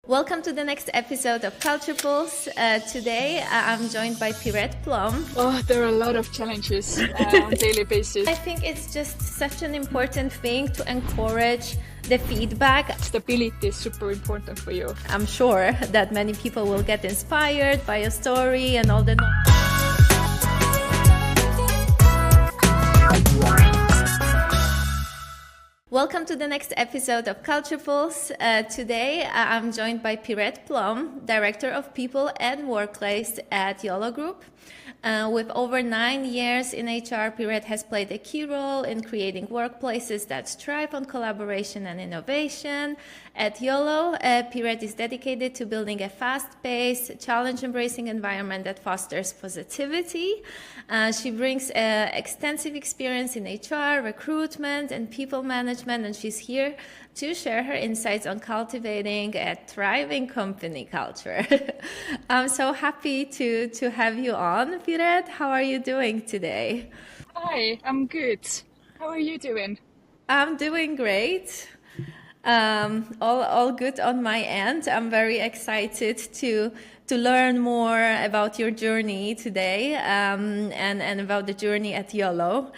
Welcome to the next episode of Culture Pulse. Today I'm joined by Piret Ploom. Oh, there are a lot of challenges on a daily basis. I think it's just such an important thing to encourage the feedback. Stability is super important for you. I'm sure that many people will get inspired by your story and all the Welcome to the next episode of Culture Pulse. Today I'm joined by Piret Ploom, Director of People and Workplace at Yolo Group. With over 9 years in HR, Piret has played a key role in creating workplaces that strive on collaboration and innovation. At Yolo, Piret is dedicated to building a fast-paced, challenge-embracing environment that fosters positivity. She brings extensive experience in HR, recruitment, and people management, and she's here to share her insights on cultivating a thriving company culture. I'm so happy to have you on, Piret. How are you doing today? Hi, I'm good. How are you doing? I'm doing great. All good on my end. I'm very excited to learn more about your journey today and about the journey at Yolo.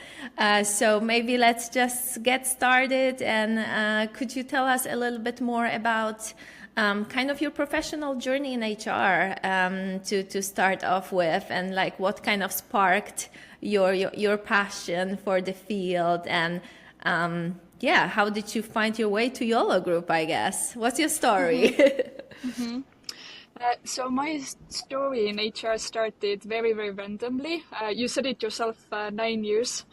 So maybe let's just get started. And could you tell us a little bit more about kind of your professional journey in HR to start off with, and like what kind of sparked your passion for the field, and yeah, how did you find your way to Yolo Group, I guess? What's your story? So my story in HR started very, very randomly. You said it yourself 9 years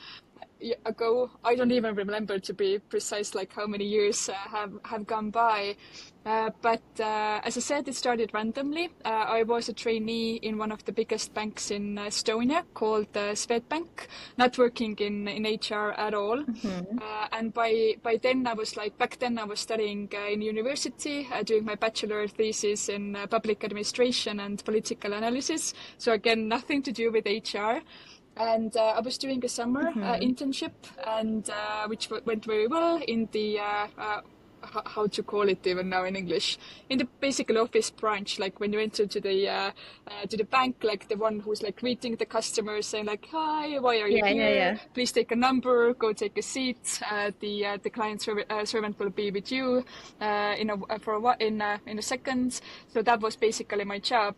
ago. I don't even remember, to be precise, like how many years have gone by. But as I said, it started randomly. I was a trainee in one of the biggest banks in Estonia called Swedbank, not working in HR at all. Mm-hmm. And by then back then I was studying in university, doing my bachelor thesis in public administration and political analysis. So again, nothing to do with HR. And I was doing a summer internship, and which went very well in the how to call it even now in English, in the basically office branch, like when you enter to the bank, like the one who's like greeting the customers, saying like, "Hi, why are you here? Yeah. Please take a number, go take a seat. The client servant will be with you in a second." So that was basically my job.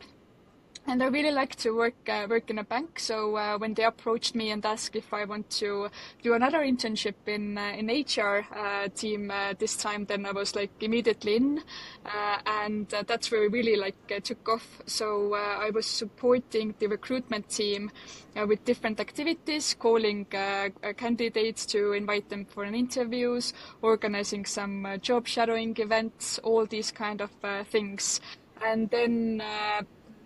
And I really like to work in a bank. So when they approached me and asked if I want to do another internship in HR team this time, then I was like immediately in, and that's where it really took off. So I was supporting the recruitment team with different activities, calling candidates to invite them for an interviews, organizing some job shadowing events, all these kind of things. And then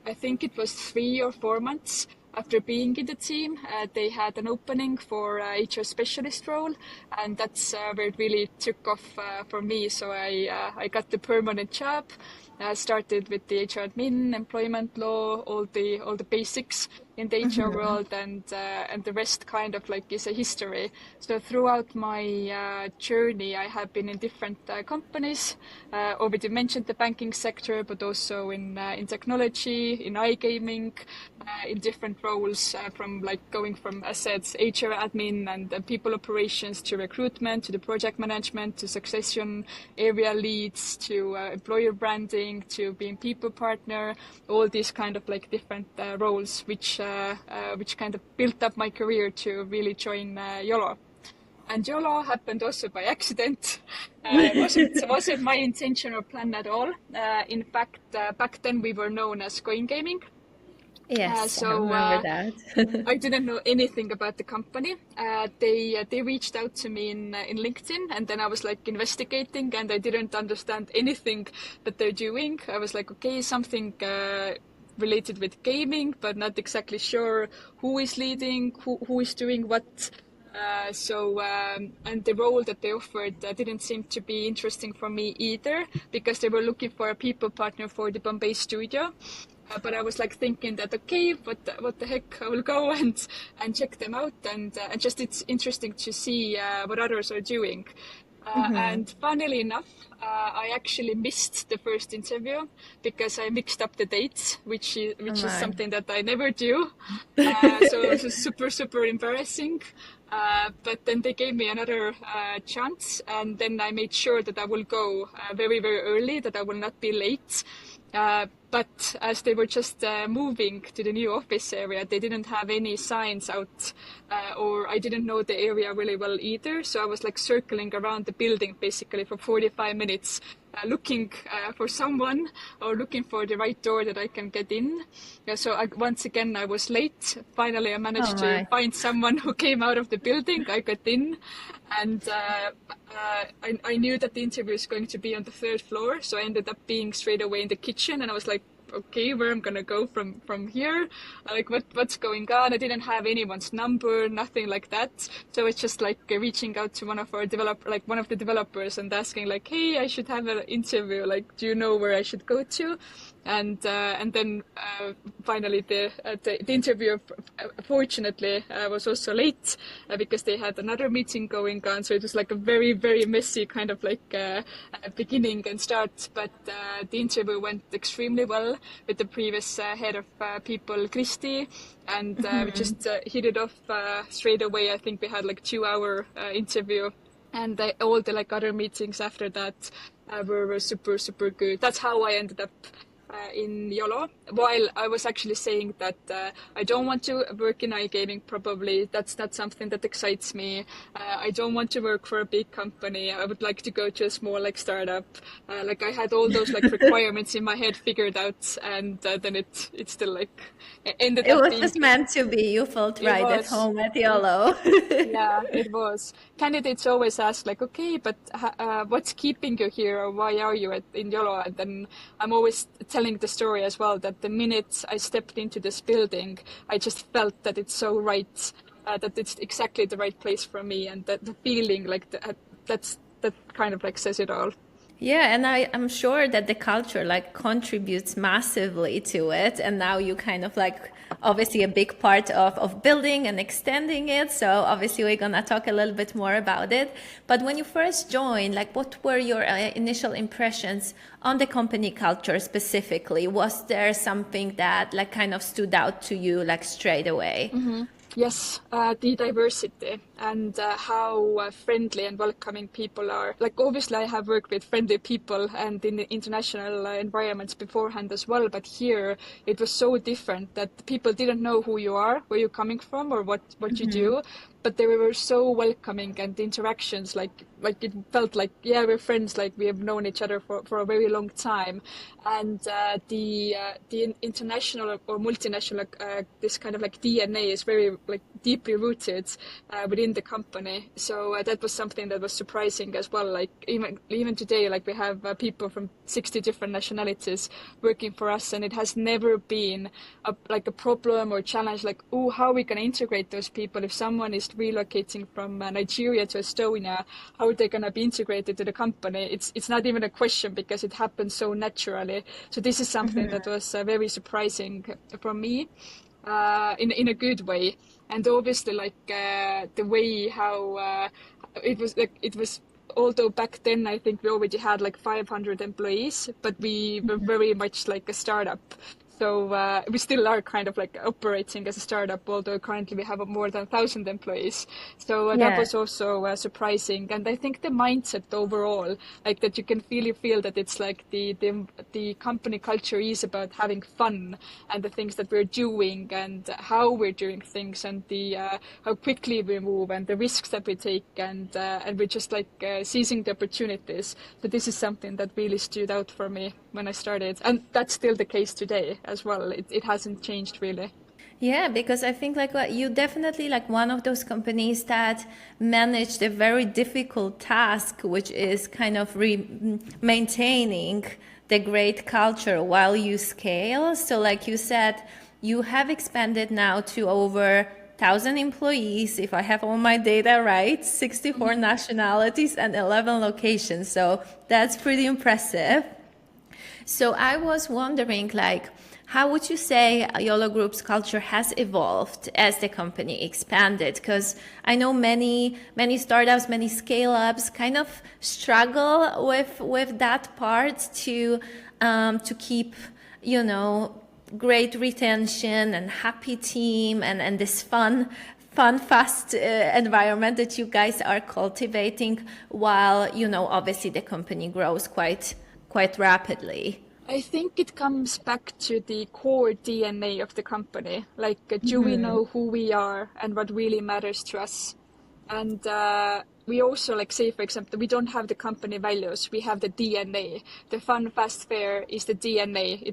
I think it was 3 or 4 months after being in the team, they had an opening for HR specialist role, and that's where it really took off for me. So I got the permanent job. Started with the HR admin, employment law, all the basics in the HR world, and the rest kind of like is a history. So throughout my journey, I have been in different companies. Already mentioned the banking sector, but also in technology, in iGaming, in different roles, from like going from, as said, HR admin and people operations to recruitment, to the project management, to succession area leads, to employer branding, to being people partner, all these kind of like different roles, which kind of built up my career to really join Yolo. And Yolo happened also by accident. It wasn't my intention or plan at all. In fact, back then we were known as Coin Gaming. Yes, I remember that. I didn't know anything about the company. They reached out to me in LinkedIn, and then I was like investigating, and I didn't understand anything that they're doing. I was like, okay, something related with gaming, but not exactly sure who is leading, who is doing what. And the role that they offered didn't seem to be interesting for me either, because they were looking for a people partner for the Bombay studio. But I was like thinking that, okay, what the heck, I will go and check them out, and just it's interesting to see what others are doing. And funnily enough, I actually missed the first interview because I mixed up the dates, which Oh is my. something that I never do. So it was super, super embarrassing. But then they gave me another chance, and then I made sure that I will go very, very early, that I will not be late. But as they were just moving to the new office area, they didn't have any signs out, or I didn't know the area really well either. So I was like circling around the building basically for 45 minutes, looking for someone or looking for the right door that I can get in. Yeah, so once again, I was late. Finally, I Oh managed to my. find someone who came out of the building. I got in, and I knew that the interview was going to be on the third floor. So I ended up being straight away in the kitchen, and I was like, okay, where I'm gonna go from here? Like, what's going on? I didn't have anyone's number, nothing like that. So it's just like reaching out to one of the developers and asking like, hey, I should have an interview. Like, do you know where I should go to? And then finally the interview fortunately was also late because they had another meeting going on, so it was like a very, very messy kind of like beginning and start, but the interview went extremely well with the previous head of people, Kristi, and we just hit it off straight away. I think we had like 2 hour interview, and all the like other meetings after that were super, super good. That's how I ended up in Yolo, while I was actually saying that I don't want to work in iGaming. Probably that's not something that excites me. I don't want to work for a big company. I would like to go to a small like startup. Like I had all those like requirements in my head figured out, and then it still like ended It up was being. just meant to be. You felt It right at was. home at YOLO. Yeah, it was. Candidates always ask like, okay, but what's keeping you here, or why are you in Yolo? And then I'm always telling the story as well that the minute I stepped into this building, I just felt that it's so right, that it's exactly the right place for me, and that the feeling like that kind of like says it all. Yeah, and I'm sure that the culture like contributes massively to it. And now you kind of like obviously a big part of building and extending it. So obviously we're gonna talk a little bit more about it. But when you first joined, like what were your initial impressions on the company culture specifically? Was there something that like kind of stood out to you like straight away? Yes, the diversity and how friendly and welcoming people are. Like, obviously, I have worked with friendly people and in the international environments beforehand as well, but here it was so different that people didn't know who you are, where you're coming from, or what you do. But they were so welcoming, and the interactions, like it felt like, yeah, we're friends, like we have known each other for a very long time. And the international or multinational this kind of like DNA is very like deeply rooted within the company. So that was something that was surprising as well. Like even today, like we have people from 60 different nationalities working for us, and it has never been like a problem or challenge. Like, oh, how are we going to integrate those people if someone is relocating from Nigeria to Estonia? How are they going to be integrated to the company? It's not even a question because it happens so naturally. So this is something that was very surprising for me, in a good way. And obviously, like the way how it was. Although back then I think we already had like 500 employees, but we were very much like a startup. So we still are kind of like operating as a startup, although currently we have more than 1,000 employees. So that Yeah. was also surprising. And I think the mindset overall, like that you can feel that it's like the company culture is about having fun and the things that we're doing and how we're doing things and the how quickly we move and the risks that we take and we're just like seizing the opportunities. So this is something that really stood out for me when I started, and that's still the case today as well. It hasn't changed really. Yeah, because I think like you definitely like one of those companies that managed a very difficult task, which is kind of maintaining the great culture while you scale. So like you said, you have expanded now to over 1,000 employees, if I have all my data right, 64 nationalities and 11 locations. So that's pretty impressive. So I was wondering, like, how would you say Yolo Group's culture has evolved as the company expanded? Because I know many startups, many scale-ups kind of struggle with that part to keep, you know, great retention and happy team and this fun, fast environment that you guys are cultivating, while, you know, obviously the company grows quite rapidly. I think it comes back to the core DNA of the company. Like, do we know who we are and what really matters to us? And we also, like, say, for example, we don't have the company values. We have the DNA. The fun, fast, fair is the DNA.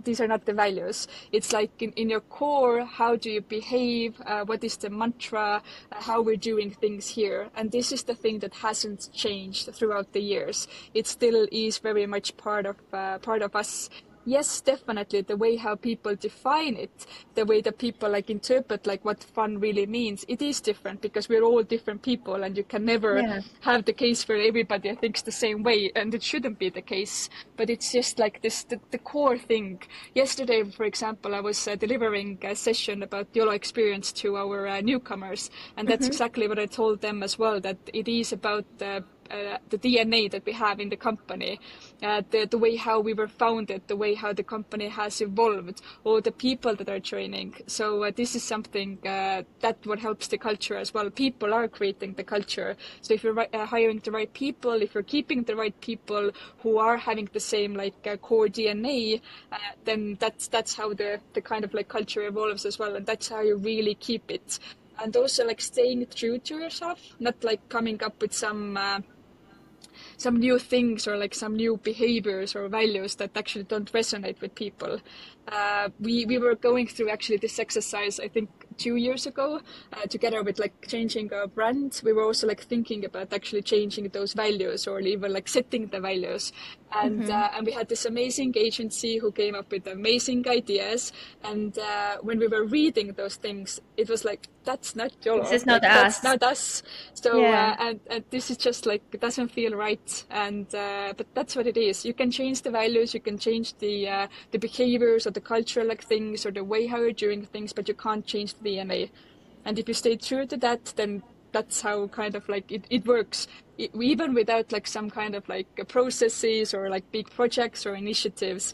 These are not the values. It's like in your core, how do you behave? What is the mantra? How we're doing things here. And this is the thing that hasn't changed throughout the years. It still is very much part of us. Yes, definitely. The way how people define it, the way that people like interpret like what fun really means, it is different because we're all different people, and you can never have the case where everybody thinks the same way, and it shouldn't be the case. But it's just like this, the core thing. Yesterday, for example, I was delivering a session about YOLO experience to our newcomers, and that's exactly what I told them as well, that it is about the DNA that we have in the company, the way how we were founded, the way how the company has evolved, or the people that are joining. So this is something that what helps the culture as well. People are creating the culture. So if you're hiring the right people, if you're keeping the right people who are having the same like core DNA, then that's how the kind of like culture evolves as well, and that's how you really keep it. And also like staying true to yourself, not like coming up with some new things or like some new behaviors or values that actually don't resonate with people. We were going through actually this exercise, I think 2 years ago, together with like changing our brand. We were also like thinking about actually changing those values or even like setting the values. And we had this amazing agency who came up with amazing ideas. And when we were reading those things, it was like, that's not YOLO. This is not like, us. That's not us. So and this is just like, it doesn't feel right. And but that's what it is. You can change the values, you can change the behaviors or the cultural like things or the way how you're doing things, but you can't change the DNA. And if you stay true to that, then that's how kind of like it works. Even without like some kind of like processes or like big projects or initiatives,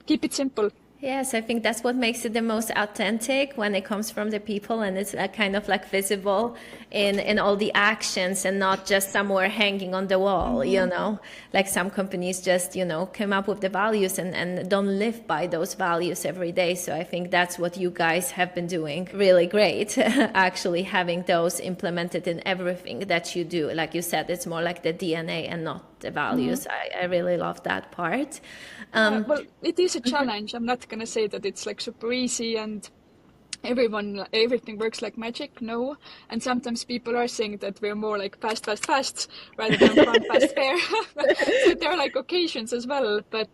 keep it simple. Yes, I think that's what makes it the most authentic when it comes from the people, and it's kind of like visible in all the actions and not just somewhere hanging on the wall, you know, like some companies just, you know, come up with the values and don't live by those values every day. So I think that's what you guys have been doing really great, actually having those implemented in everything that you do. Like you said, it's more like the DNA and not the values. I really love that part. Well, it is a challenge. I'm not going to say that it's like super easy and everything works like magic. No. And sometimes people are saying that we're more like fast rather than fun, fast, fair. So there are like occasions as well. But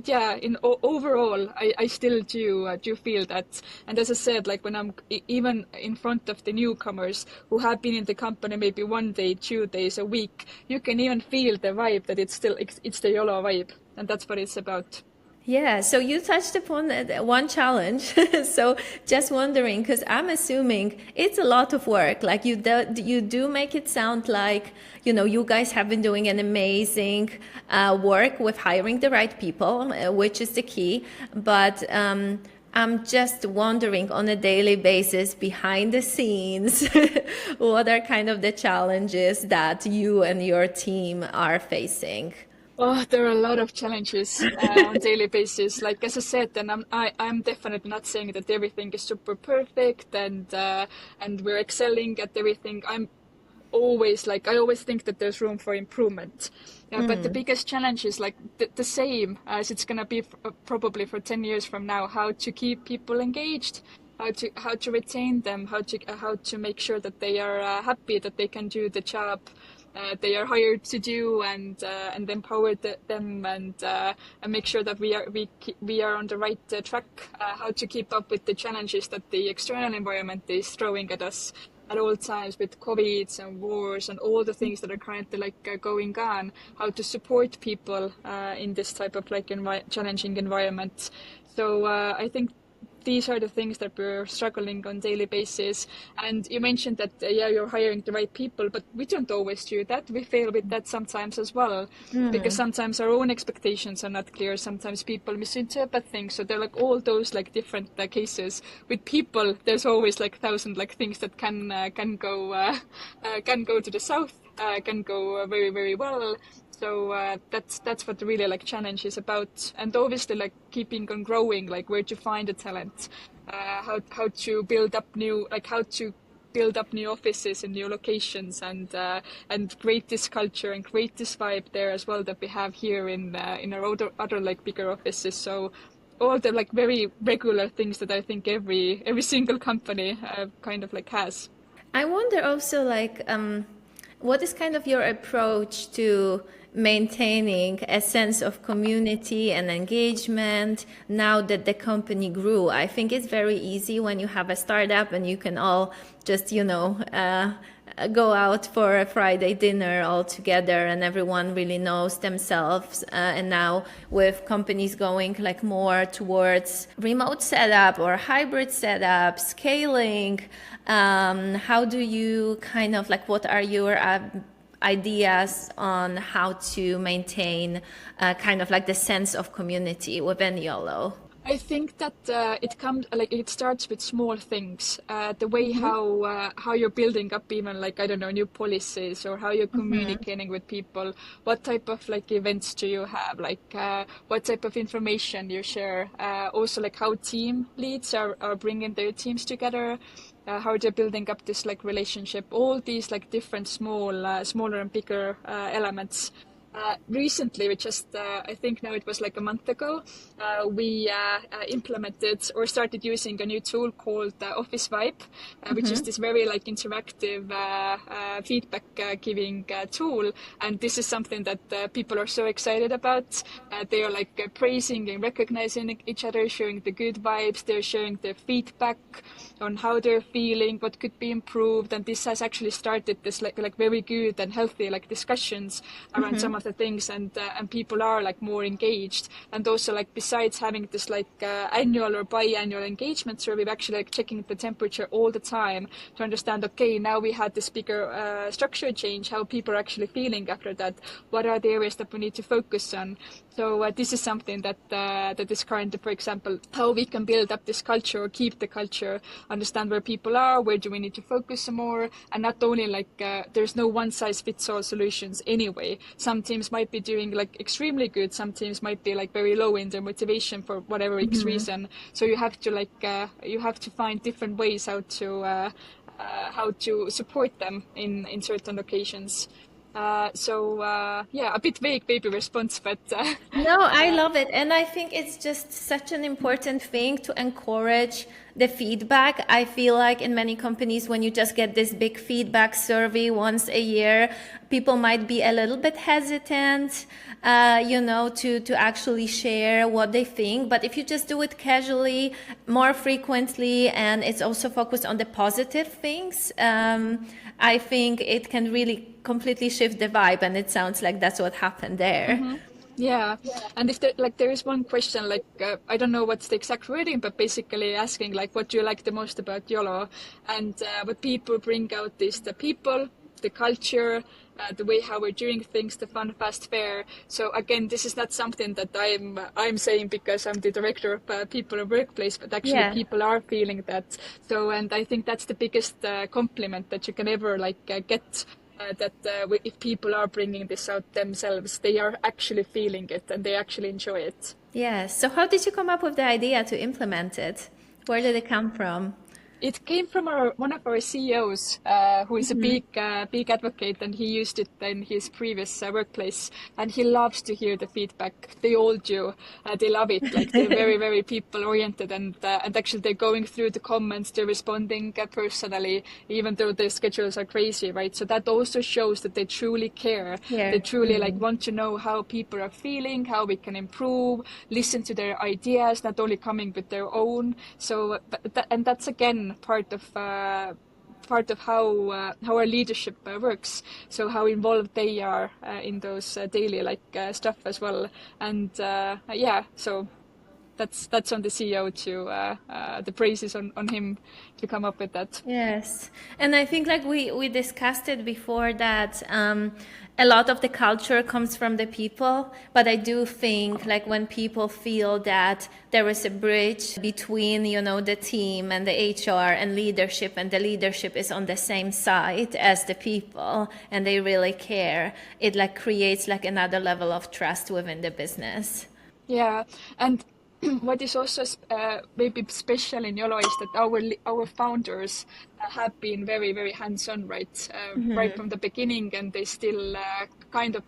yeah, overall, I still do feel that. And as I said, like when I'm even in front of the newcomers who have been in the company maybe 1 day, 2 days, a week, you can even feel the vibe that it's the YOLO vibe. And that's what it's about. Yeah, so you touched upon one challenge. So just wondering, because I'm assuming it's a lot of work. Like you do make it sound like, you know, you guys have been doing an amazing work with hiring the right people, which is the key. But I'm just wondering on a daily basis behind the scenes, what are kind of the challenges that you and your team are facing? Oh, there are a lot of challenges on daily basis. Like as I said, and I'm definitely not saying that everything is super perfect and we're excelling at everything. I always think that there's room for improvement. But the biggest challenge is like the same as it's gonna be probably for 10 years from now. How to keep people engaged, how to retain them, how to make sure that they are happy, that they can do the job they are hired to do, and empower them, and make sure that we are on the right track. How to keep up with the challenges that the external environment is throwing at us. at all times with COVID and wars and all the things that are currently like going on, how to support people in this type of like challenging environment. So I think these are the things that we're struggling on daily basis. And you mentioned that, yeah, you're hiring the right people, but we don't always do that. We fail with that sometimes as well, because sometimes our own expectations are not clear. Sometimes people misinterpret things. So there are like all those like different cases. With people, there's always like 1,000 like things that can go to the south, can go very, very well. So that's what really like challenge is about, and obviously like keeping on growing, like where to find the talent, how to build up new offices in new locations, and create this culture and create this vibe there as well that we have here in our other like bigger offices. So all the like very regular things that I think every single company kind of like has. I wonder also, like, what is kind of your approach to maintaining a sense of community and engagement now that the company grew? I think it's very easy when you have a startup and you can all just, go out for a Friday dinner all together and everyone really knows themselves. And now with companies going like more towards remote setup or hybrid setup, scaling, how do you kind of like, what are your ideas on how to maintain kind of like the sense of community within YOLO? I think that it starts with small things. The way how you're building up even like, I don't know, new policies, or how you're communicating with people. What type of like events do you have? Like what type of information you share? Also like how team leads are bringing their teams together. How they're building up this like relationship. All these like different smaller and bigger elements. Recently, we just, I think now it was like a month ago, we implemented or started using a new tool called Office Vibe, which is this very like interactive feedback giving tool. And this is something that people are so excited about. They are like praising and recognizing each other, sharing the good vibes. They're sharing their feedback on how they're feeling, what could be improved. And this has actually started this like very good and healthy like discussions around some of the things, and people are like more engaged. And also like besides having this like annual or biannual engagement survey, we're actually like checking the temperature all the time to understand, okay, now we had this bigger structure change, how people are actually feeling after that, what are the areas that we need to focus on. So this is something that is currently, for example, how we can build up this culture or keep the culture, understand where people are, where do we need to focus more, and not only like there's no one size fits all solutions anyway. Some teams might be doing like extremely good, some teams might be like very low in their motivation for whatever X reason. So you have to find different ways how to support them in certain occasions. A bit vague baby response, but No, I love it. And I think it's just such an important thing to encourage the feedback. I feel like in many companies, when you just get this big feedback survey once a year, people might be a little bit hesitant, to actually share what they think. But if you just do it casually, more frequently, and it's also focused on the positive things, I think it can really completely shift the vibe. And it sounds like that's what happened there. Yeah, and if there is one question, like I don't know what's the exact wording, but basically asking like, what do you like the most about YOLO? And what people bring out is the people, the culture, the way how we're doing things, the fun, fast, fair. So again, this is not something that I'm saying because I'm the director of people and workplace, but actually people are feeling that. So, and I think that's the biggest compliment that you can ever get. If people are bringing this out themselves, they are actually feeling it and they actually enjoy it. Yes. So how did you come up with the idea to implement it? Where did it come from? It came from one of our CEOs, who is a big advocate, and he used it in his previous workplace, and he loves to hear the feedback. They all do. They love it. Like they're very, very people oriented, and actually they're going through the comments, they're responding personally, even though their schedules are crazy, right? So that also shows that they truly care. Yeah. They truly want to know how people are feeling, how we can improve, listen to their ideas, not only coming with their own. So, and that's again part of part of how our leadership works. So how involved they are in those daily stuff as well. And so that's on the CEO to the praise is on him to come up with that. Yes. And I think like we discussed it before that a lot of the culture comes from the people, but I do think like when people feel that there is a bridge between, the team and the HR and leadership, and the leadership is on the same side as the people and they really care, it like creates like another level of trust within the business. Yeah, and what is also maybe special in Yolo is that our founders have been very, very hands-on, right? Right from the beginning, and they still kind of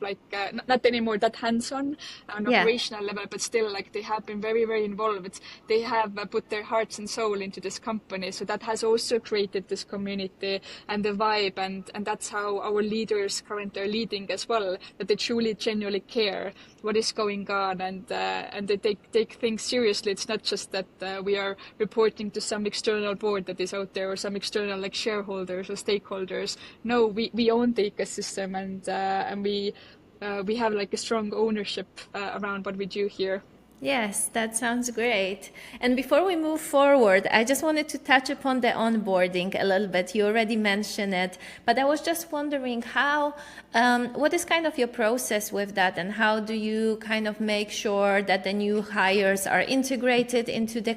not anymore that hands-on on operational level, but still they have been very, very involved. They have put their hearts and soul into this company, so that has also created this community and the vibe, and that's how our leaders currently are leading as well, that they truly, genuinely care what is going on, and they take things seriously. It's not just that we are reporting to some external board that is out there or some external shareholders or stakeholders. No, we own the ecosystem, and we have a strong ownership around what we do here. Yes, that sounds great. And before we move forward, I just wanted to touch upon the onboarding a little bit. You already mentioned it, but I was just wondering what is kind of your process with that, and how do you kind of make sure that the new hires are integrated into the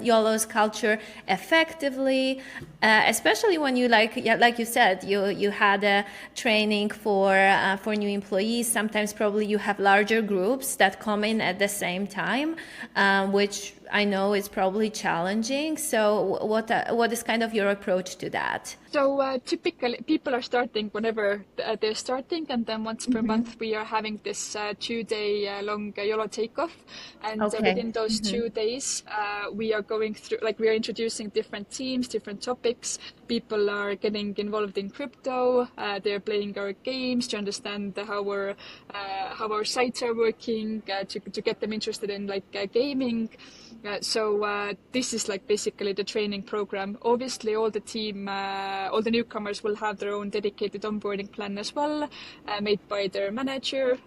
YOLO's culture effectively, especially when you like you said, you had a training for new employees. Sometimes probably you have larger groups that come in at the same time. Which I know is probably challenging. So what is kind of your approach to that? So typically people are starting whenever they're starting, and then once per month we are having this 2-day long YOLO takeoff, and within those 2 days we are going through, we are introducing different teams, different topics. People are getting involved in crypto, they're playing our games to understand how our sites are working, to get them interested in gaming. So this is basically the training program. Obviously all the team, all the newcomers will have their own dedicated onboarding plan as well, made by their manager,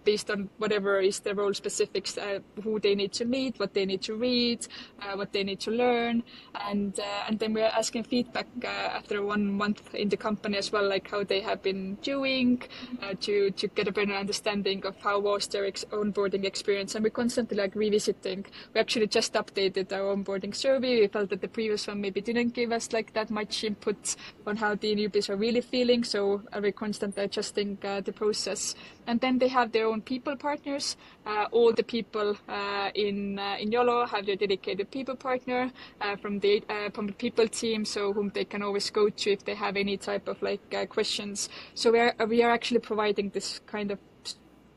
based on whatever is their role specifics, who they need to meet, what they need to read, what they need to learn, and then we are asking feedback after 1 month in the company as well, how they have been doing, to get a better understanding of how was their onboarding experience. And we're constantly revisiting. We actually just updated our onboarding survey. We felt that the previous one maybe didn't give us that much input on how the newbies are really feeling, so we're constantly adjusting the process. And then they have their own people partners. All the people in YOLO have their dedicated people partner from the people team, so whom they can always go to if they have any type of questions. So we are actually providing this kind of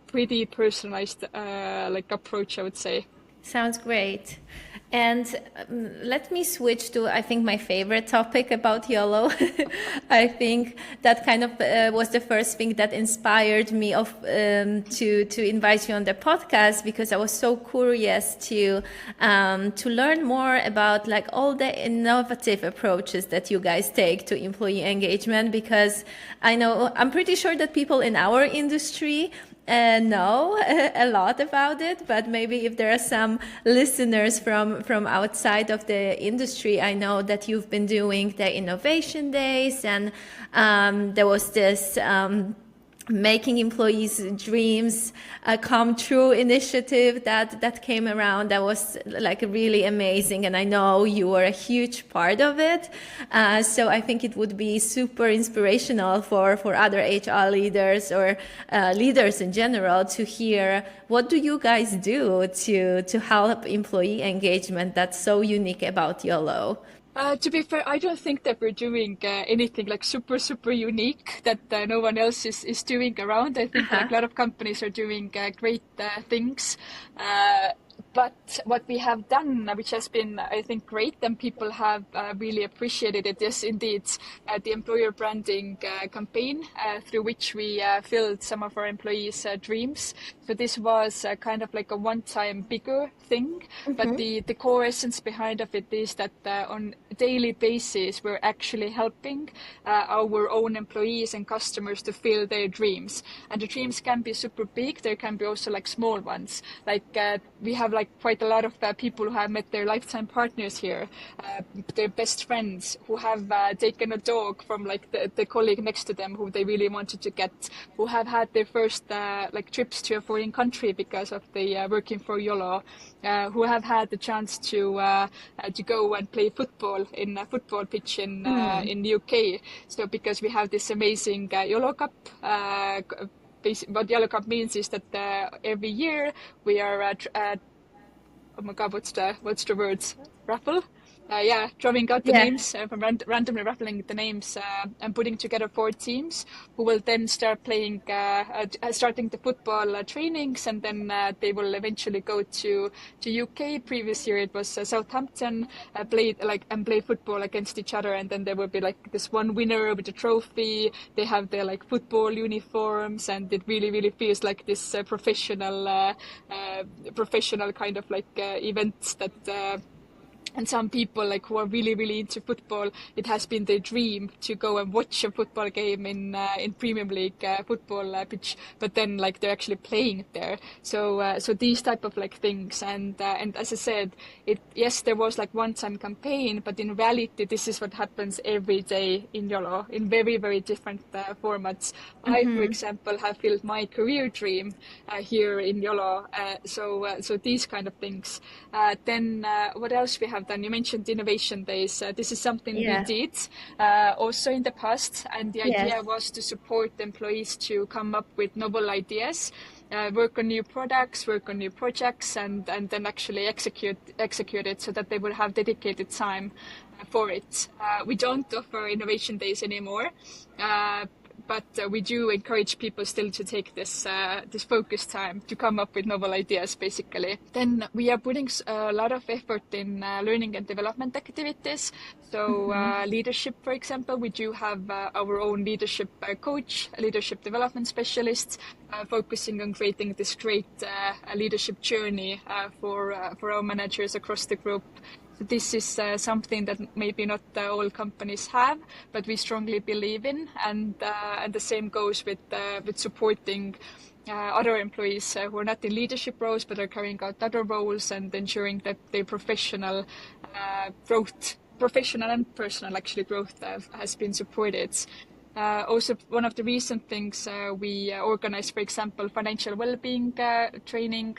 pretty personalized approach, I would say. Sounds great. And let me switch to, I think, my favorite topic about YOLO. I think that kind of was the first thing that inspired me to invite you on the podcast, because I was so curious to learn more about all the innovative approaches that you guys take to employee engagement, because I'm pretty sure that people in our industry know a lot about it, but maybe if there are some listeners from outside of the industry, I know that you've been doing the innovation days, and there was this making employees' dreams come true initiative that came around. That was really amazing, and I know you were a huge part of it. So I think it would be super inspirational for other HR leaders or leaders in general to hear, what do you guys do to help employee engagement that's so unique about YOLO? To be fair, I don't think that we're doing anything super, super unique that no one else is doing around. I think a lot of companies are doing great things. But what we have done, which has been, I think, great, and people have really appreciated it, is indeed the employer branding campaign through which we filled some of our employees' dreams. So this was kind of like a one-time bigger thing, but the core essence behind of it is that on a daily basis, we're actually helping our own employees and customers to fill their dreams. And the dreams can be super big. There can be also like small ones. Like we have like quite a lot of people who have met their lifetime partners here, their best friends who have taken a dog from like the colleague next to them who they really wanted to get, who have had their first like trips to a foreign country because of the working for Yolo, who have had the chance to go and play football in a football pitch in the UK. So because we have this amazing Yolo Cup. What Yolo Cup means is that every year we are oh my god, what's the words? Raffle? Drawing out the names, from randomly raffling the names and putting together 4 teams who will then start playing, starting the football trainings, and then they will eventually go to UK. Previous year it was Southampton, play football against each other, and then there will be like this one winner with a trophy. They have their like football uniforms, and it really, really feels like this professional kind of like events that. And some people like who are really, really into football, it has been their dream to go and watch a football game in Premium League football pitch, but then like they're actually playing it there. So these type of like things, and as I said, yes, there was like one-time campaign, but in reality, this is what happens every day in Yolo in very, very different formats. I, for example, have filled my career dream here in Yolo. So these kind of things. Then what else we have done? You mentioned innovation days. This is something we did also in the past, and the idea was to support employees to come up with novel ideas, work on new products, work on new projects, and then actually execute it so that they would have dedicated time for it. We don't offer innovation days anymore. But we do encourage people still to take this focus time to come up with novel ideas, basically. Then we are putting a lot of effort in learning and development activities. So leadership, for example, we do have our own leadership coach, a leadership development specialist, focusing on creating this great leadership journey for our managers across the group. This is something that maybe not all companies have, but we strongly believe in, and the same goes with supporting other employees who are not in leadership roles but are carrying out other roles and ensuring that their professional and personal actually growth has been supported. Also, one of the recent things we organized, for example, financial well-being training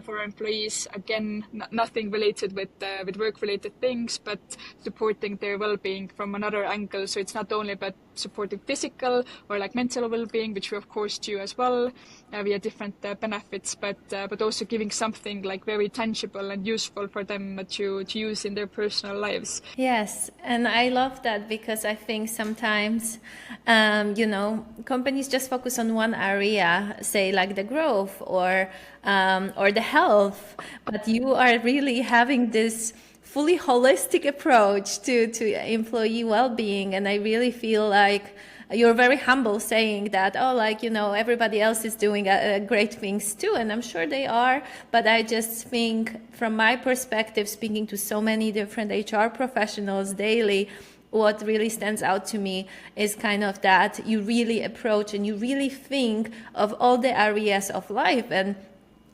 for our employees. Again, nothing related with work-related things, but supporting their well-being from another angle. So it's not only about supporting physical or like mental well-being, which we of course do as well. We have different benefits, but also giving something like very tangible and useful for them to use in their personal lives. Yes, and I love that because I think sometimes, companies just focus on one area, say like the growth or the health, but you are really having this fully holistic approach to employee well-being, and I really feel like you're very humble saying that, everybody else is doing great things too, and I'm sure they are, but I just think from my perspective, speaking to so many different HR professionals daily, what really stands out to me is kind of that you really approach and you really think of all the areas of life, and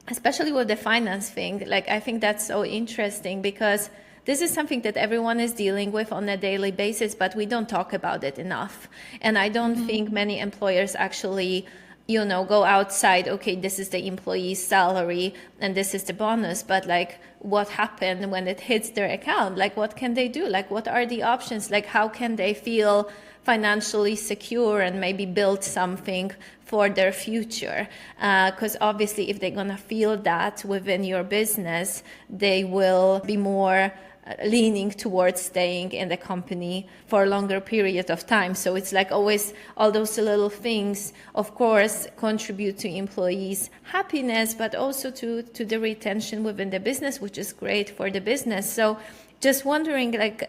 especially with the finance thing, like I think that's so interesting because this is something that everyone is dealing with on a daily basis, but we don't talk about it enough. And I don't think many employers actually, go outside, okay, this is the employee's salary and this is the bonus, but like what happened when it hits their account? Like what can they do? Like what are the options? Like how can they feel financially secure and maybe build something for their future? Because obviously if they're gonna feel that within your business, they will be more leaning towards staying in the company for a longer period of time. So it's like always all those little things, of course, contribute to employees' happiness, but also to the retention within the business, which is great for the business. So just wondering, like,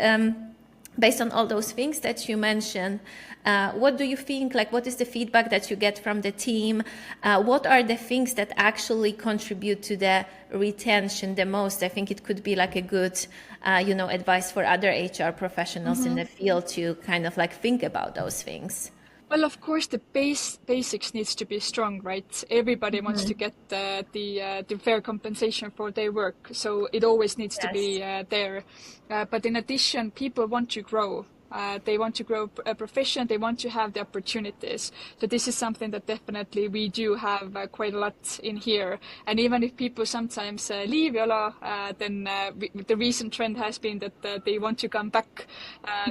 based on all those things that you mentioned, what do you think, like, what is the feedback that you get from the team? What are the things that actually contribute to the retention the most? I think it could be like a good, advice for other HR professionals in the field to kind of like think about those things. Well, of course, the basics needs to be strong, right? Everybody wants to get the fair compensation for their work, so it always needs to be there. But in addition, people want to grow. They want to grow a profession. They want to have the opportunities. So this is something that definitely we do have quite a lot in here. And even if people sometimes leave Yolo, then the recent trend has been that they want to come back.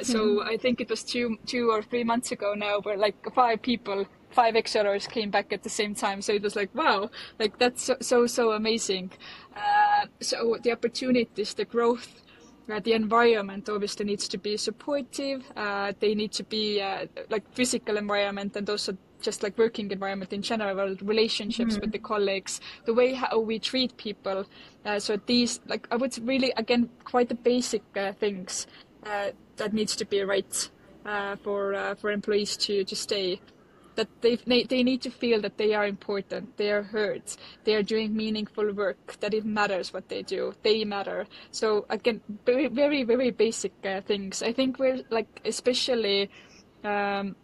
So I think it was two or 3 months ago now, where like 5 ex-Yolos came back at the same time. So it was like, wow, like that's so amazing. So the opportunities, the growth, the environment obviously needs to be supportive. They need to be like physical environment, and also just like working environment in general, relationships with the colleagues, the way how we treat people. So these, like, I would really, again, quite the basic things that needs to be right for employees to stay. That they need to feel that they are important, they are heard, they are doing meaningful work, that it matters what they do, they matter. So again, very, very, very basic things. I think we're like, especially, in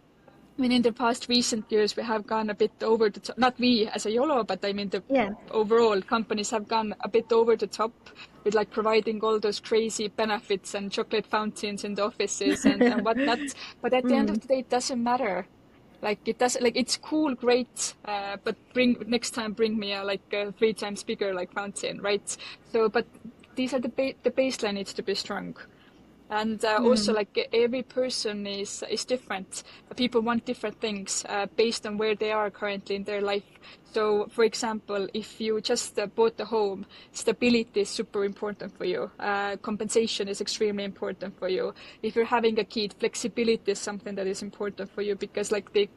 the past recent years, we have gone a bit over the top. Not we as a Yolo, but I mean the overall companies have gone a bit over the top with like providing all those crazy benefits and chocolate fountains in the offices and whatnot. But at the end of the day, it doesn't matter. Like it doesn't, like it's cool, great, but next time bring me a 3 times bigger like fountain, right? So, but these are the baseline needs to be strong, and also like every person is different. People want different things based on where they are currently in their life. So, for example, if you just bought a home, stability is super important for you. Compensation is extremely important for you. If you're having a kid, flexibility is something that is important for you, because like they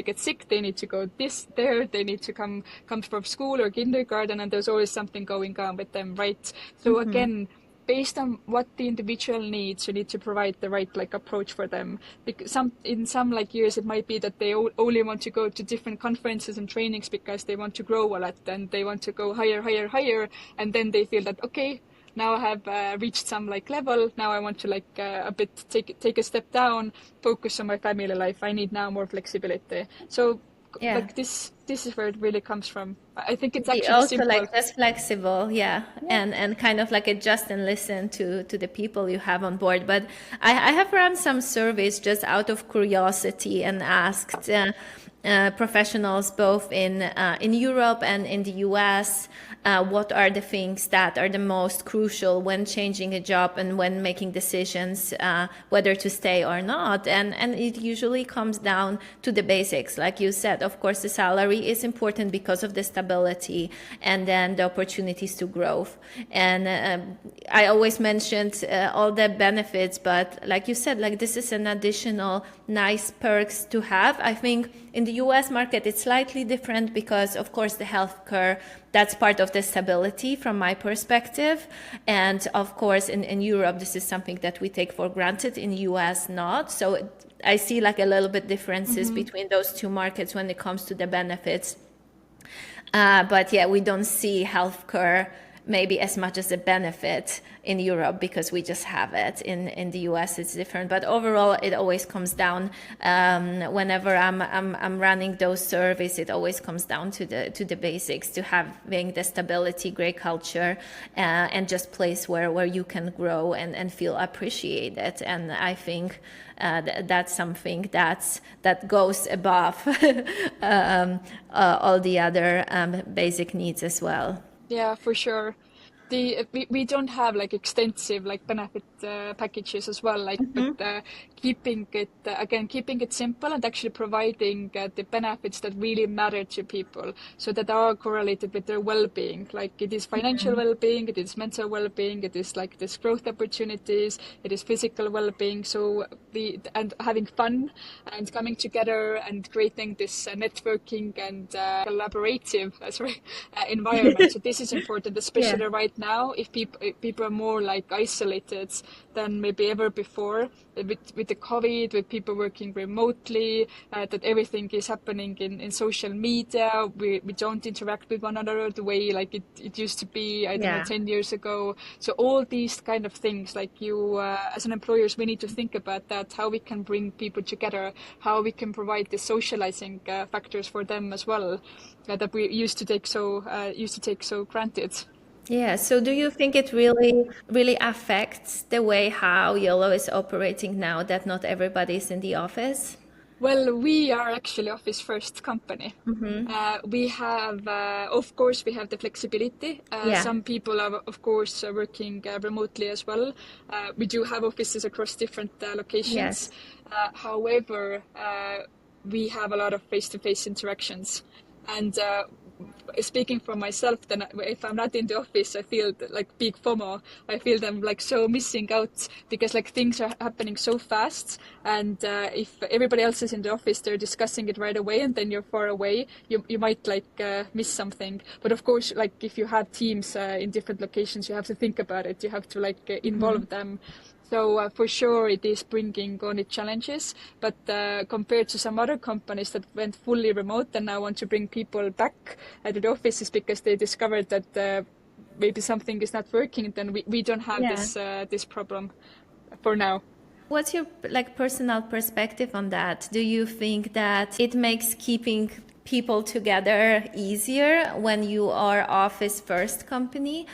get sick, they need to go there, they need to come from school or kindergarten, and there's always something going on with them, right? So again, based on what the individual needs, you need to provide the right like approach for them. Because in some like years, it might be that they only want to go to different conferences and trainings because they want to grow a lot and they want to go higher, and then they feel that, okay, now I have reached some like level. Now I want to like a bit take a step down, focus on my family life. I need now more flexibility. So like this is where it really comes from. I think it's actually also simple. like just flexible, and kind of like adjust and listen to the people you have on board. But I have run some surveys just out of curiosity and asked professionals both in Europe and in the US, what are the things that are the most crucial when changing a job and when making decisions whether to stay or not. And it usually comes down to the basics. Like you said, of course, the salary is important because of the stability and then the opportunities to grow. And I always mentioned all the benefits, but like you said, like this is an additional nice perks to have. I think in the US market, it's slightly different because, of course, the healthcare, that's part of the stability from my perspective. And of course, in Europe, this is something that we take for granted. In the US, not. So I see like a little bit differences between those two markets when it comes to the benefits. But yeah, we don't see healthcare maybe as much as a benefit in Europe because we just have it. In the US, it's different. But overall, it always comes down. Whenever I'm running those surveys, it always comes down to the basics, to having the stability, great culture, and just place where you can grow and feel appreciated. And I think that's something that goes above all the other basic needs as well. Yeah, for sure. We don't have like extensive like benefit packages as well, like, but keeping it simple and actually providing the benefits that really matter to people, so that are correlated with their well-being. Like, it is financial well-being, it is mental well-being, it is like this growth opportunities, it is physical well-being. So and having fun and coming together and creating this networking and collaborative environment. So this is important, especially right now, if people are more like isolated than maybe ever before, with the COVID, with people working remotely, that everything is happening in social media. We don't interact with one another the way like it used to be, I don't know, 10 years ago. So all these kind of things, like you, as an employers, we need to think about that, how we can bring people together, how we can provide the socializing factors for them as well, that we used to take so granted. Yeah, so do you think it really affects the way how Yolo is operating now that not everybody is in the office? Well, we are actually office first company. We have, of course, we have the flexibility. Some people are, of course, working remotely as well. We do have offices across different locations. However, we have a lot of face-to-face interactions. And speaking for myself, then if I'm not in the office, I feel like big FOMO. I feel them like so missing out, because like things are happening so fast, and if everybody else is in the office, they're discussing it right away, and then you're far away, you might like miss something. But of course, like if you have teams in different locations, you have to think about it. You have to like involve them. So for sure, it is bringing on its challenges, but compared to some other companies that went fully remote and now want to bring people back to the offices because they discovered that maybe something is not working, then we don't have this problem for now. What's your like personal perspective on that? Do you think that it makes keeping people together easier when you are office first company?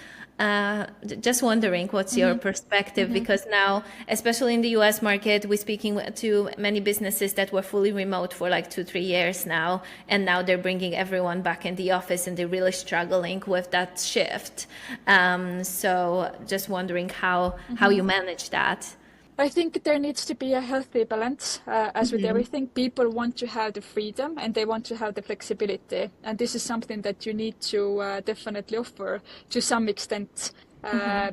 Just wondering what's your perspective, because now, especially in the US market, we're speaking to many businesses that were fully remote for like 2-3 years now, and now they're bringing everyone back in the office and they're really struggling with that shift. So just wondering how you manage that. I think there needs to be a healthy balance, as with everything. People want to have the freedom and they want to have the flexibility. And this is something that you need to definitely offer to some extent,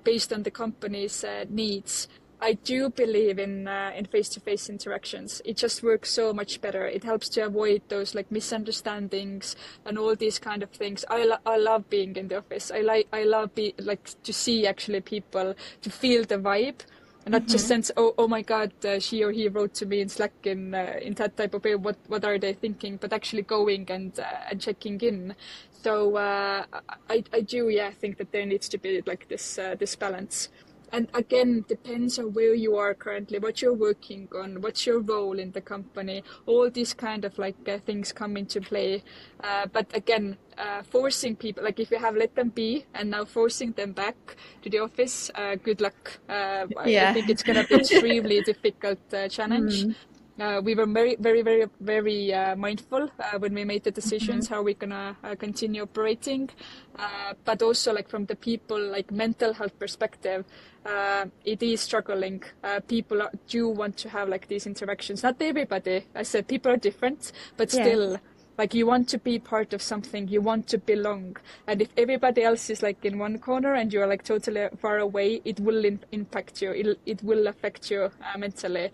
based on the company's needs. I do believe in face-to-face interactions. It just works so much better. It helps to avoid those like misunderstandings and all these kind of things. I love being in the office. I love to see actually people, to feel the vibe. Not just sense, oh my God, she or he wrote to me in Slack in that type of way. What are they thinking? But actually going and checking in. So I do think that there needs to be like this balance. And again, depends on where you are currently, what you're working on, what's your role in the company. All these kind of like things come into play. But again, forcing people, like if you have let them be and now forcing them back to the office, good luck. I think it's going to be extremely difficult challenge. We were very mindful when we made the decisions how we're gonna continue operating, but also like from the people like mental health perspective, it is struggling. People do want to have like these interactions. Not everybody. I said people are different, but still. Like you want to be part of something, you want to belong. And if everybody else is like in one corner and you're like totally far away, it will impact you. It will affect you mentally.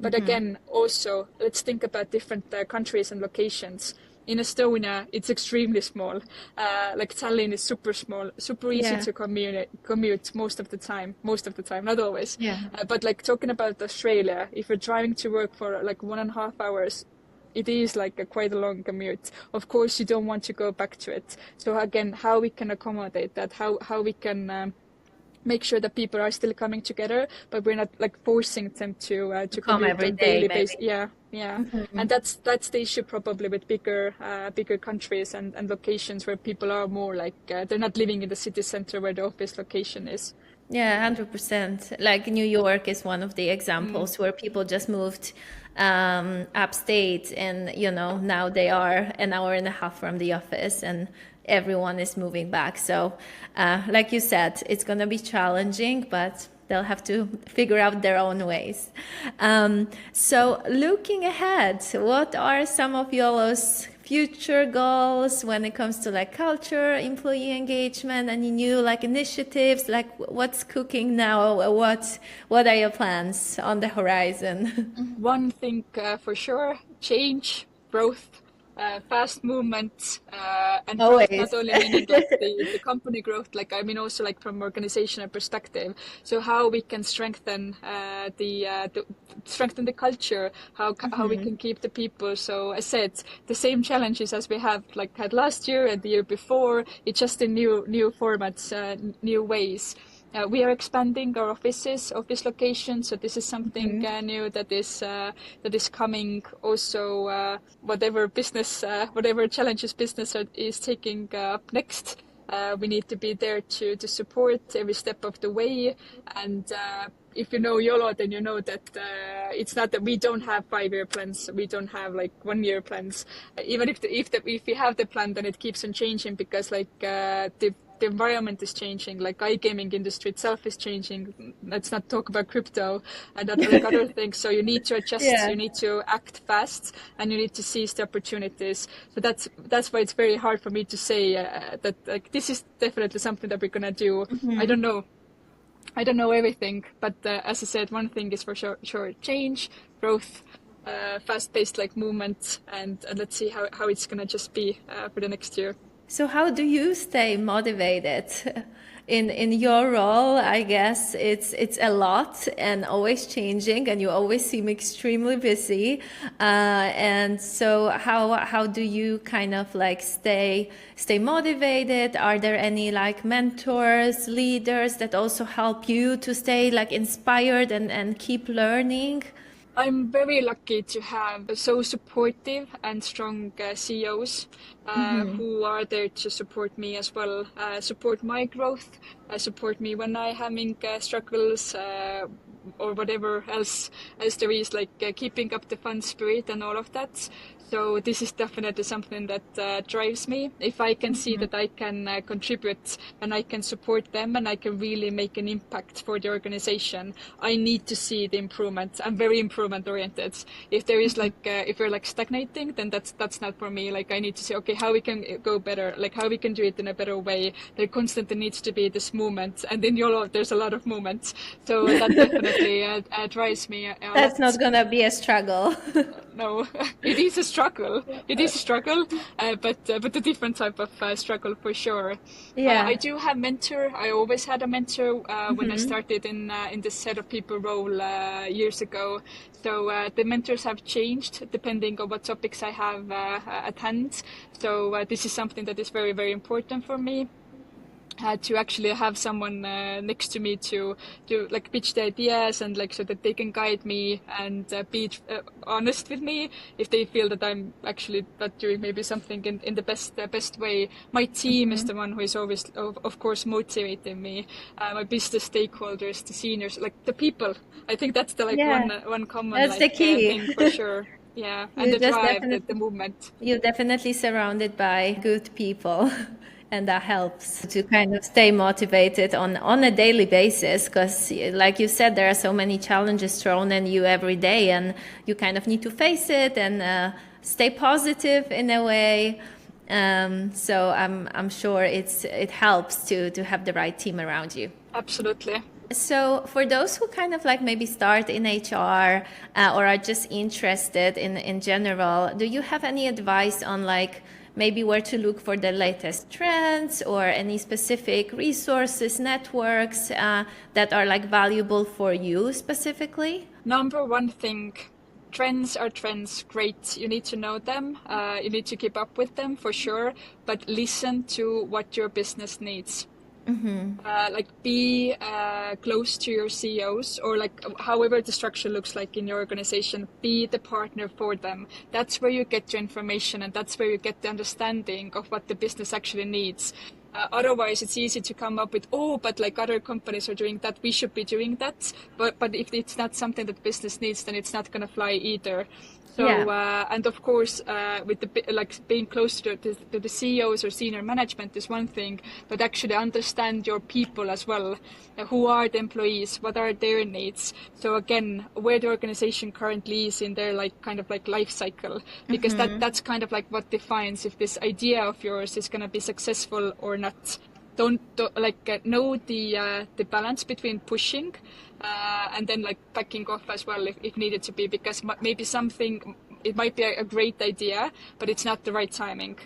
But again, also, let's think about different countries and locations. In Estonia, it's extremely small. Like Tallinn is super small, super easy to commute most of the time, not always. But like talking about Australia, if you're driving to work for like 1.5 hours, it is like quite a long commute. Of course, you don't want to go back to it. So again, how we can accommodate that, how we can make sure that people are still coming together, but we're not like forcing them to come every day. And that's the issue probably with bigger countries and locations where people are more like they're not living in the city center where the office location is. Yeah, 100%. Like New York is one of the examples where people just moved upstate, and now they are an hour and a half from the office, and everyone is moving back. So like you said, it's going to be challenging, but they'll have to figure out their own ways. So looking ahead, what are some of YOLO's future goals when it comes to like culture, employee engagement, any new like initiatives, like what's cooking now? What are your plans on the horizon? One thing for sure, change, growth, fast movement, and growth Always. not only meaning like the company growth, like I mean also like from organizational perspective. So how we can strengthen strengthen the culture, how we can keep the people. So I said the same challenges as we have like had last year and the year before. It's just in new formats, new ways. We are expanding our office locations, so this is something new that is coming. Also, whatever challenges business is taking up next, we need to be there to support every step of the way. And if you know YOLO, then you know that it's not that we don't have 5-year plans, we don't have like 1-year plans. Even if we have the plan, then it keeps on changing because like the environment is changing, like iGaming industry itself is changing. Let's not talk about crypto and other things. So you need to adjust, you need to act fast, and you need to seize the opportunities. So that's why it's very hard for me to say that like this is definitely something that we're gonna do. I don't know everything, but as I said, one thing is for sure change, growth, fast-paced like movement, and let's see how it's gonna just be for the next year. So how do you stay motivated in your role? I guess it's a lot and always changing, and you always seem extremely busy. And so how do you kind of like stay motivated? Are there any like mentors, leaders that also help you to stay like inspired and keep learning? I'm very lucky to have so supportive and strong CEOs who are there to support me as well, support my growth, support me when I having struggles or whatever else there is, like keeping up the fun spirit and all of that. So this is definitely something that drives me. If I can see that I can contribute and I can support them and I can really make an impact for the organization, I need to see the improvement. I'm very improvement oriented. If there is like, if we're like stagnating, then that's not for me. Like I need to say, okay, how we can go better, like how we can do it in a better way. There constantly needs to be this movement, and in YOLO there's a lot of movement. So that definitely drives me. That's not gonna be a struggle. No, it is a struggle. It is a struggle, but a different type of struggle for sure. Yeah. I do have mentor. I always had a mentor when I started in this head of people role years ago. So the mentors have changed depending on what topics I have at hand. So this is something that is very, very important for me. To actually have someone next to me to like pitch the ideas and like so that they can guide me and be honest with me if they feel that I'm actually not doing maybe something in the best way. My team is the one who is always of course motivating me. My business stakeholders, the seniors, like the people. I think that's the like one common that's like the key. thing for sure. Yeah, and the drive, the movement. You're definitely surrounded by good people. And that helps to kind of stay motivated on a daily basis because, like you said, there are so many challenges thrown at you every day and you kind of need to face it and stay positive in a way. So I'm sure it helps to have the right team around you. Absolutely. So for those who kind of like maybe start in HR or are just interested in general, do you have any advice on like maybe where to look for the latest trends or any specific resources, networks that are like valuable for you specifically? Number one thing, trends are trends, great. You need to know them. You need to keep up with them for sure, but listen to what your business needs. Like be close to your CEOs or like however the structure looks like in your organization, be the partner for them. That's where you get your information and that's where you get the understanding of what the business actually needs. Otherwise, it's easy to come up with, oh, but like other companies are doing that, we should be doing that. But if it's not something that business needs, then it's not going to fly either. Yeah. So, and of course, with the like being close to the CEOs or senior management is one thing, but actually understand your people as well. Who are the employees? What are their needs? So again, where the organization currently is in their like kind of like life cycle, because that's kind of like what defines if this idea of yours is going to be successful or not. Don't know the balance between pushing and then like backing off as well if needed to be, because maybe something, it might be a great idea, but it's not the right timing.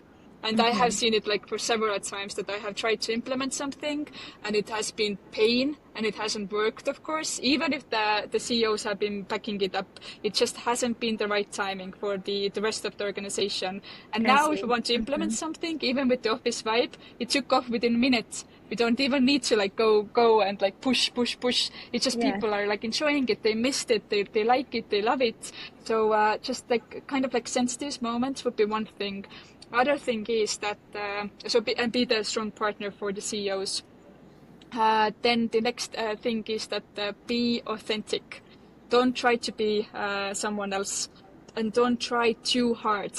And I have seen it like for several times that I have tried to implement something and it has been pain and it hasn't worked, of course. Even if the CEOs have been backing it up, it just hasn't been the right timing for the rest of the organization. And now if we want to implement something, even with the office vibe, it took off within minutes. We don't even need to like go and like push. It's just people are like enjoying it. They missed it. They like it. They love it. So just like kind of like sensitive moments would be one thing. Other thing is that be the strong partner for the CEOs. Then the next thing is that be authentic. Don't try to be someone else, and don't try too hard,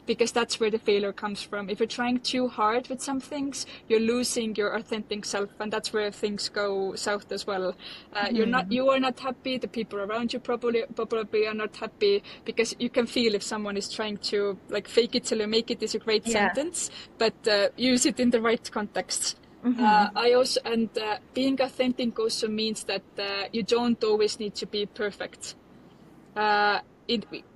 because that's where the failure comes from. If you're trying too hard with some things, you're losing your authentic self, and that's where things go south as well. You are not happy. The people around you probably are not happy, because you can feel if someone is trying to like fake it till you make it is a great sentence, but use it in the right context. Being authentic also means that you don't always need to be perfect.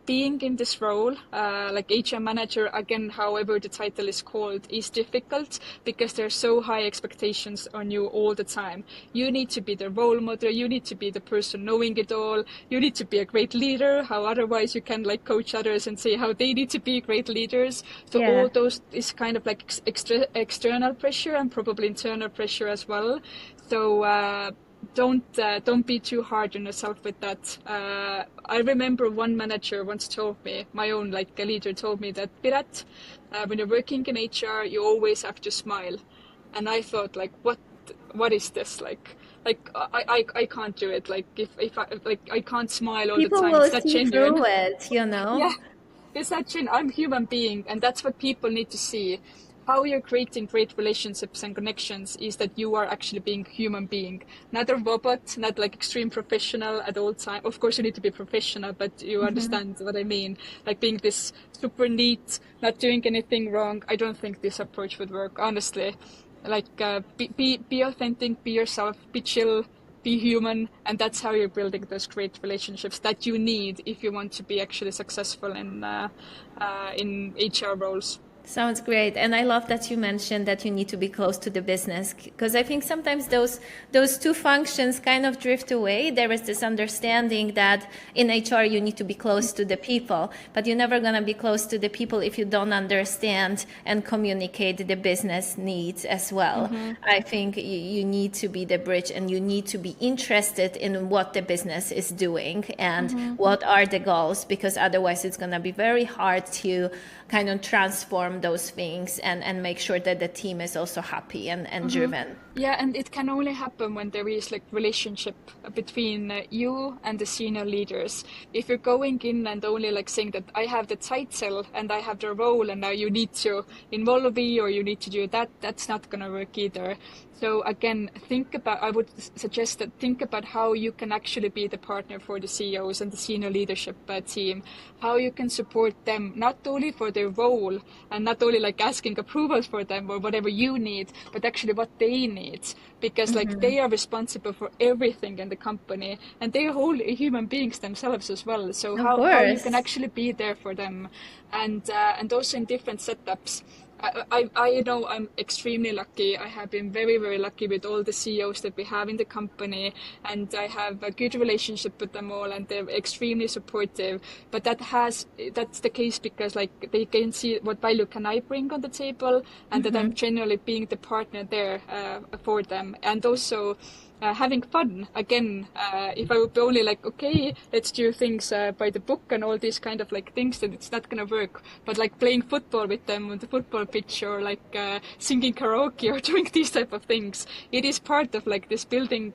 Being in this role, like HR manager, again, however the title is called, is difficult because there are so high expectations on you all the time. You need to be the role model. You need to be the person knowing it all. You need to be a great leader. How otherwise you can like coach others and say how they need to be great leaders. So all those is kind of like external pressure and probably internal pressure as well. So don't be too hard on yourself with that. I remember one manager once told me, my own like a leader told me that, Piret, when you're working in HR, you always have to smile. And I thought like, what is this? Like I can't do it. Like if I can't smile all People the time. will It's not see genuine. through it, you know? Yeah, it's not genuine. I'm a human being, and that's what people need to see. How you're creating great relationships and connections is that you are actually being a human being, not a robot, not like extreme professional at all time. Of course, you need to be professional, but you understand what I mean. Like being this super neat, not doing anything wrong. I don't think this approach would work, honestly. Like be authentic, be yourself, be chill, be human, and that's how you're building those great relationships that you need if you want to be actually successful in HR roles. Sounds great. And I love that you mentioned that you need to be close to the business, because I think sometimes those two functions kind of drift away. There is this understanding that in HR you need to be close to the people, but you're never going to be close to the people if you don't understand and communicate the business needs as well. I think you need to be the bridge, and you need to be interested in what the business is doing and what are the goals, because otherwise it's going to be very hard to kind of transform those things and make sure that the team is also happy and driven. Yeah, and it can only happen when there is like relationship between you and the senior leaders. If you're going in and only like saying that I have the title and I have the role and now you need to involve me or you need to do that, that's not going to work either. So again, I would suggest that think about how you can actually be the partner for the CEOs and the senior leadership team, how you can support them, not only for their role and not only like asking approvals for them or whatever you need, but actually what they need, because like they are responsible for everything in the company and they are whole human beings themselves as well. So how you can actually be there for them, and also in different setups. I know I'm extremely lucky. I have been very, very lucky with all the CEOs that we have in the company, and I have a good relationship with them all, and they're extremely supportive. But that's the case because like they can see what value can I bring on the table, and that I'm generally being the partner there for them. And also having fun. Again, if I would be only like, okay, let's do things by the book and all these kind of like things, then it's not gonna work. But like playing football with them on the football pitch, or like singing karaoke or doing these type of things, it is part of like this building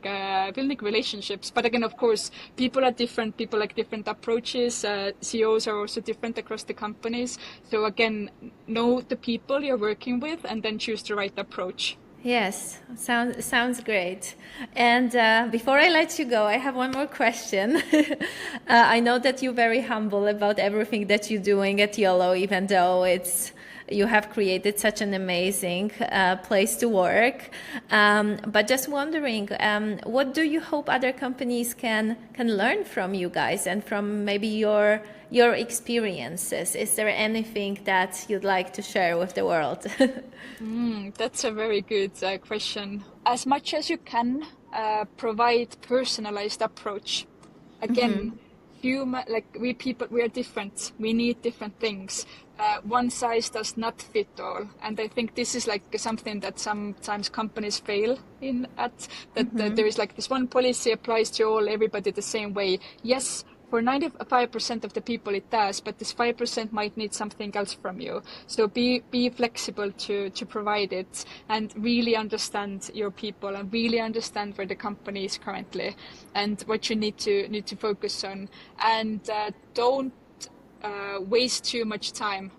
relationships. But again, of course, people are different. People like different approaches. CEOs are also different across the companies. So again, know the people you're working with and then choose the right approach. Yes, sounds great. And before I let you go, I have one more question. I know that you're very humble about everything that you're doing at Yolo, even though you have created such an amazing place to work. But just wondering, what do you hope other companies can learn from you guys and from maybe your experiences? Is there anything that you'd like to share with the world? That's a very good question. As much as you can, provide personalized approach. Again, we are different. We need different things. One size does not fit all, and I think this is like something that sometimes companies fail in at. That there is like this one policy applies to everybody the same way. Yes. For 95% of the people it does, but this 5% might need something else from you. So be flexible to provide it, and really understand your people and really understand where the company is currently and what you need to focus on. And don't waste too much time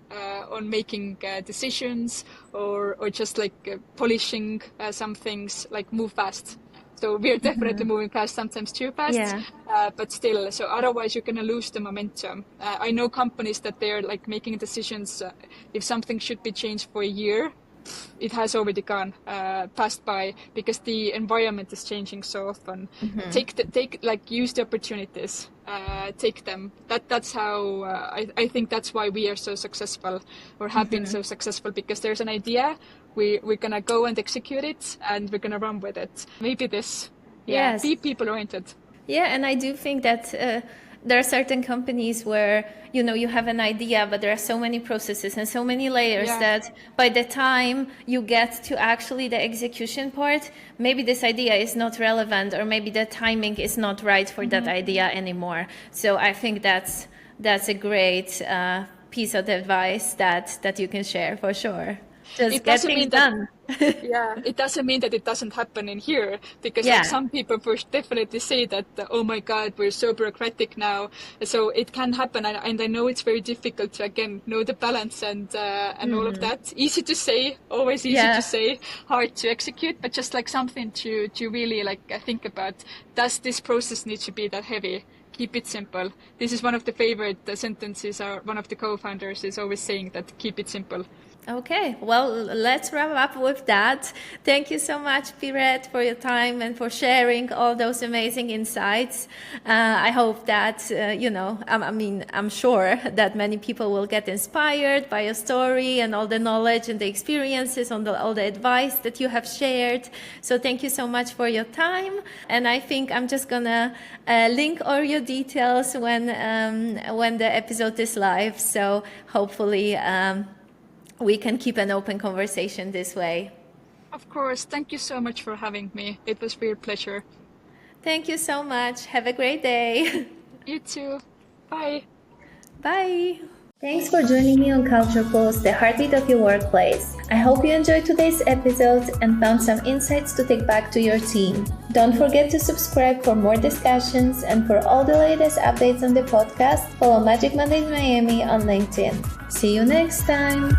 on making decisions or just like polishing some things. Like move fast. So we're definitely moving fast, sometimes too fast, but still. So otherwise, you're going to lose the momentum. I know companies that they're like making decisions. If something should be changed for a year, it has already gone passed by, because the environment is changing so often. Use the opportunities. Take them. That's how I think that's why we are so successful, or have been so successful, because there's an idea. We're gonna go and execute it, and we're gonna run with it. Maybe this. Yes. Be people oriented. Yeah, and I do think that there are certain companies where you have an idea, but there are so many processes and so many layers that by the time you get to actually the execution part, maybe this idea is not relevant, or maybe the timing is not right for that idea anymore. So I think that's a great piece of advice that you can share for sure. Just get things done. It doesn't mean that it doesn't happen in here, because like some people definitely say that, oh my God, we're so bureaucratic now. So it can happen, and I know it's very difficult to again know the balance and all of that. Easy to say, always easy to say, hard to execute, but just like something to really like think about. Does this process need to be that heavy? Keep it simple. This is one of the favorite sentences. One of the co-founders is always saying that, keep it simple. Okay, well, let's wrap up with that. Thank you so much, Piret, for your time and for sharing all those amazing insights. I hope that, I'm sure that many people will get inspired by your story and all the knowledge and the experiences, all the advice that you have shared. So thank you so much for your time. And I think I'm just gonna link all your details when the episode is live. So hopefully, we can keep an open conversation this way. Of course. Thank you so much for having me. It was a real pleasure. Thank you so much. Have a great day. You too. Bye. Bye. Thanks for joining me on Culture Pulse, the heartbeat of your workplace. I hope you enjoyed today's episode and found some insights to take back to your team. Don't forget to subscribe for more discussions, and for all the latest updates on the podcast, follow Magic Mondays Miami on LinkedIn. See you next time!